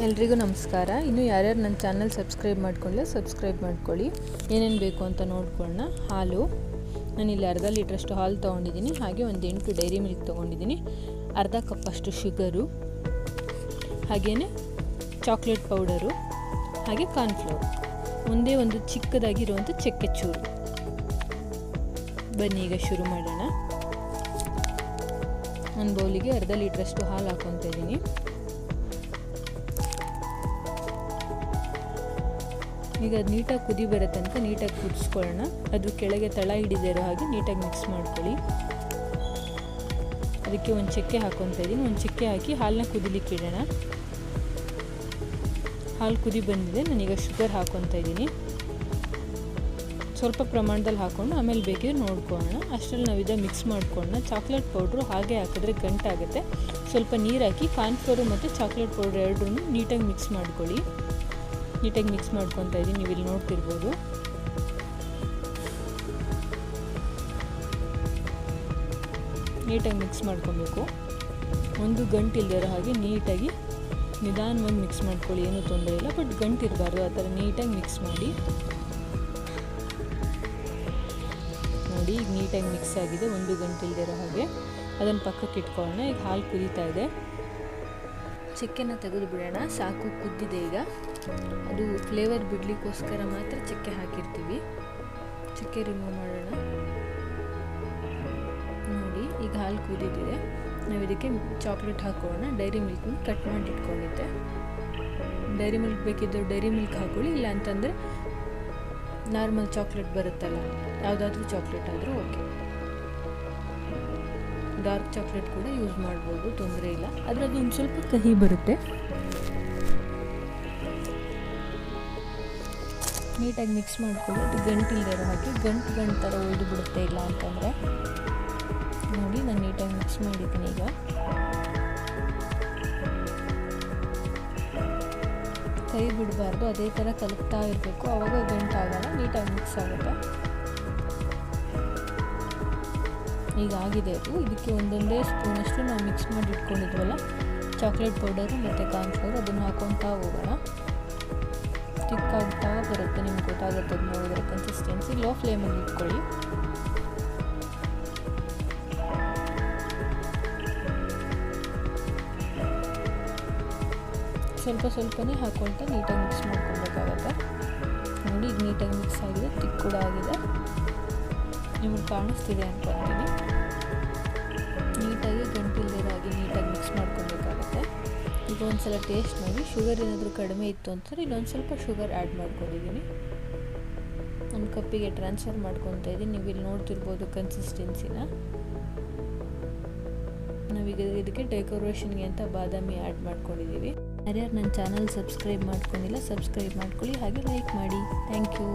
ಎಲ್ರಿಗೂ ನಮಸ್ಕಾರ. ಇನ್ನು ಯಾರ್ಯಾರು ನನ್ನ ಚಾನಲ್ ಸಬ್ಸ್ಕ್ರೈಬ್ ಮಾಡ್ಕೊಳ್ಳಿ, ಸಬ್ಸ್ಕ್ರೈಬ್ ಮಾಡ್ಕೊಳ್ಳಿ. ಏನೇನು ಬೇಕು ಅಂತ ನೋಡ್ಕೊಳ್ಳೋಣ. ಹಾಲು, ನಾನಿಲ್ಲಿ ಅರ್ಧ ಲೀಟ್ರಷ್ಟು ಹಾಲು ತೊಗೊಂಡಿದ್ದೀನಿ. ಹಾಗೆ ಒಂದು 8 ಡೈರಿ ಮಿಲ್ಕ್ ತೊಗೊಂಡಿದ್ದೀನಿ. ಅರ್ಧ ಕಪ್ಪಷ್ಟು ಶುಗರು, ಹಾಗೆಯೇ ಚಾಕ್ಲೇಟ್ ಪೌಡರು, ಹಾಗೆ ಕಾರ್ನ್ಫ್ಲೋರ್, ಒಂದೇ ಒಂದು ಚಿಕ್ಕದಾಗಿರುವಂಥ ಚಕ್ಕೆ ಚೂರು. ಬನ್ನಿ ಈಗ ಶುರು ಮಾಡೋಣ. ಒಂದು ಬೌಲಿಗೆ ಅರ್ಧ ಲೀಟ್ರಷ್ಟು ಹಾಲು ಹಾಕ್ಕೊತಾ ಇದ್ದೀನಿ. ಈಗ ಅದು ನೀಟಾಗಿ ಕುದಿ ಬರೋ ತನಕ ನೀಟಾಗಿ ಕುದಿಸ್ಕೊಳ್ಳೋಣ. ಅದು ಕೆಳಗೆ ತಳ ಹಿಡಿದೇ ಇರೋ ಹಾಗೆ ನೀಟಾಗಿ ಮಿಕ್ಸ್ ಮಾಡ್ಕೊಳ್ಳಿ. ಅದಕ್ಕೆ ಒಂದು ಚಕ್ಕೆ ಹಾಕ್ಕೊತಾ ಇದ್ದೀನಿ. ಒಂದು ಚಕ್ಕೆ ಹಾಕಿ ಹಾಲನ್ನ ಕುದಿಲಿಕ್ಕೆ ಇಡೋಣ. ಹಾಲು ಕುದಿ ಬಂದಿದೆ. ನಾನೀಗ ಶುಗರ್ ಹಾಕ್ಕೊತಾ ಇದ್ದೀನಿ. ಸ್ವಲ್ಪ ಪ್ರಮಾಣದಲ್ಲಿ ಹಾಕ್ಕೊಂಡು ಆಮೇಲೆ ಬೇಕಿದ್ರೆ ನೋಡ್ಕೊಳ್ಳೋಣ. ಅಷ್ಟರಲ್ಲಿ ನಾವು ಮಿಕ್ಸ್ ಮಾಡ್ಕೊಳ್ಳೋಣ. ಚಾಕ್ಲೇಟ್ ಪೌಡ್ರು ಹಾಗೆ ಹಾಕಿದ್ರೆ ಗಂಟಾಗುತ್ತೆ. ಸ್ವಲ್ಪ ನೀರು ಹಾಕಿ ಕಾರ್ನ್ಫ್ಲೋರು ಮತ್ತು ಚಾಕ್ಲೇಟ್ ಪೌಡ್ರ್ ಎರಡೂ ನೀಟಾಗಿ ಮಿಕ್ಸ್ ಮಾಡ್ಕೊಳ್ಳಿ. ನೀಟಾಗಿ ಮಿಕ್ಸ್ ಮಾಡ್ಕೊತಾ ಇದ್ದೀನಿ, ನೀವು ಇಲ್ಲಿ ನೋಡ್ತಿರ್ಬೋದು. ನೀಟಾಗಿ ಮಿಕ್ಸ್ ಮಾಡ್ಕೊಬೇಕು. ಒಂದು ಗಂಟು ಇಲ್ಲದಿರೋ ಹಾಗೆ ನೀಟಾಗಿ ನಿಧಾನವಾಗಿ ಮಿಕ್ಸ್ ಮಾಡ್ಕೊಳ್ಳಿ. ಏನೂ ತೊಂದರೆ ಇಲ್ಲ, ಬಟ್ ಗಂಟು ಇರಬಾರ್ದು. ಆ ಥರ ನೀಟಾಗಿ ಮಿಕ್ಸ್ ಮಾಡಿ. ನೋಡಿ, ಈಗ ನೀಟಾಗಿ ಮಿಕ್ಸ್ ಆಗಿದೆ. ಒಂದು ಗಂಟು ಇಲ್ಲದಿರೋ ಹಾಗೆ ಅದನ್ನು ಪಕ್ಕಕ್ಕೆ ಇಟ್ಕೊಳ್ಳೋಣ. ಈಗ ಹಾಲು ಕುದೀತಾ ಇದೆ. ಚಕ್ಕೆನ ತೆಗೆದು ಬಿಡೋಣ. ಸಾಕು, ಕುದ್ದಿದೆ. ಈಗ ಅದು ಫ್ಲೇವರ್ ಬಿಡಲಿಕ್ಕೋಸ್ಕರ ಮಾತ್ರ ಚಕ್ಕೆ ಹಾಕಿರ್ತೀವಿ. ಚಕ್ಕೆ ರಿಮೂವ್ ಮಾಡೋಣ. ನೋಡಿ, ಈಗ ಹಾಲು ಕುದಿದಿದೆ. ನಾವು ಇದಕ್ಕೆ ಚಾಕ್ಲೇಟ್ ಹಾಕೋಣ. ಡೈರಿ ಮಿಲ್ಕ್ನ ಕಟ್ ಮಾಡಿ ಇಟ್ಕೊಂಡಿದ್ದೆ. ಡೈರಿ ಮಿಲ್ಕ್ ಬೇಕಿದ್ದರೆ ಡೈರಿ ಮಿಲ್ಕ್ ಹಾಕೊಳ್ಳಿ, ಇಲ್ಲ ಅಂತಂದರೆ ನಾರ್ಮಲ್ ಚಾಕ್ಲೇಟ್ ಬರುತ್ತಲ್ಲ, ಯಾವುದಾದ್ರೂ ಚಾಕ್ಲೇಟ್ ಆದರೂ ಓಕೆ. ಡಾರ್ಕ್ ಚಾಕ್ಲೇಟ್ ಕೂಡ ಯೂಸ್ ಮಾಡ್ಬೋದು, ತೊಂದರೆ ಇಲ್ಲ. ಆದರೆ ಅದು ಒಂದು ಸ್ವಲ್ಪ ಕಹಿ ಬರುತ್ತೆ. ನೀಟಾಗಿ ಮಿಕ್ಸ್ ಮಾಡ್ಕೊಳ್ಳಿ. ಅದು ಗಂಟಿಲ್ದಿರೋ ಹಾಗೆ ಗಂಟು ಥರ ಉಳಿದು ಬಿಡುತ್ತೆ. ಇಲ್ಲ ಅಂತಂದರೆ ನೋಡಿ, ನಾನು ನೀಟಾಗಿ ಮಿಕ್ಸ್ ಮಾಡಿದ್ದೀನಿ. ಈಗ ಕೈ ಬಿಡಬಾರ್ದು, ಅದೇ ಥರ ಕಲಕ್ತಾ ಇರಬೇಕು. ಆವಾಗ ಗಂಟಾಗಲ್ಲ, ನೀಟಾಗಿ ಮಿಕ್ಸ್ ಆಗುತ್ತೆ. ಈಗ ಆಗಿದೆ ಅದು. ಇದಕ್ಕೆ ಒಂದೊಂದೇ ಸ್ಪೂನಷ್ಟು ನಾವು ಮಿಕ್ಸ್ ಮಾಡಿ ಇಟ್ಕೊಂಡಿದ್ವಲ್ಲ ಚಾಕ್ಲೇಟ್ ಪೌಡರು ಮತ್ತು ಕಾರ್ನ್ಫ್ಲೋರ್, ಅದನ್ನು ಹಾಕೊತಾ ಹೋಗೋಣ. ತಿಕ್ಕಾಗ್ತಾ ಬರುತ್ತೆ, ನಿಮ್ಗೆ ಗೊತ್ತಾಗುತ್ತೆ ಅದು ನೋಡಿದ್ರೆ. ಕನ್ಸಿಸ್ಟೆನ್ಸಿ ಲೋ ಫ್ಲೇಮಲ್ಲಿ ಇಟ್ಕೊಳ್ಳಿ. ಸ್ವಲ್ಪ ಸ್ವಲ್ಪನೇ ಹಾಕ್ಕೊಳ್ತಾ ನೀಟಾಗಿ ಮಿಕ್ಸ್ ಮಾಡ್ಕೊಬೇಕಾಗತ್ತೆ. ನೋಡಿ, ಈಗ ನೀಟಾಗಿ ಮಿಕ್ಸ್ ಆಗಿದೆ. ತಿಕ್ ಕೂಡ ಆಗಿದೆ. ನಿಮಗೆ ಕಾಣಿಸ್ತಿದೆ ಅನ್ಕೊತೀನಿ. ನೀಟಾಗಿ ಗಂಟಿಲ್ದಿರಾಗಿ ನೀಟಾಗಿ ಮಿಕ್ಸ್ ಮಾಡ್ಕೊಬೇಕಾಗತ್ತೆ. ಈಗ ಒಂದು ಸಲ ಟೇಸ್ಟ್ ನೋಡಿ. ಶುಗರ್ ಏನಾದರೂ ಕಡಿಮೆ ಇತ್ತು ಅಂತಂದರೆ ಇನ್ನೊಂದು ಸ್ವಲ್ಪ ಶುಗರ್ ಆ್ಯಡ್ ಮಾಡ್ಕೊಂಡಿದ್ದೀನಿ. ಒಂದು ಕಪ್ಪಿಗೆ ಟ್ರಾನ್ಸ್ಫರ್ ಮಾಡ್ಕೊತಾ ಇದ್ದೀನಿ. ನೀವು ಇಲ್ಲಿ ನೋಡ್ತಿರ್ಬೋದು ಕನ್ಸಿಸ್ಟೆನ್ಸಿನ. ನಾವೀಗ ಇದಕ್ಕೆ ಡೆಕೋರೇಷನ್ಗೆ ಅಂತ ಬಾದಾಮಿ ಆ್ಯಡ್ ಮಾಡ್ಕೊಂಡಿದ್ದೀವಿ. ಯಾರ್ಯಾರು ನನ್ನ ಚಾನಲ್ ಸಬ್ಸ್ಕ್ರೈಬ್ ಮಾಡ್ಕೊಂಡಿಲ್ಲ, ಸಬ್ಸ್ಕ್ರೈಬ್ ಮಾಡ್ಕೊಳ್ಳಿ, ಹಾಗೆ ಲೈಕ್ ಮಾಡಿ. Thank you.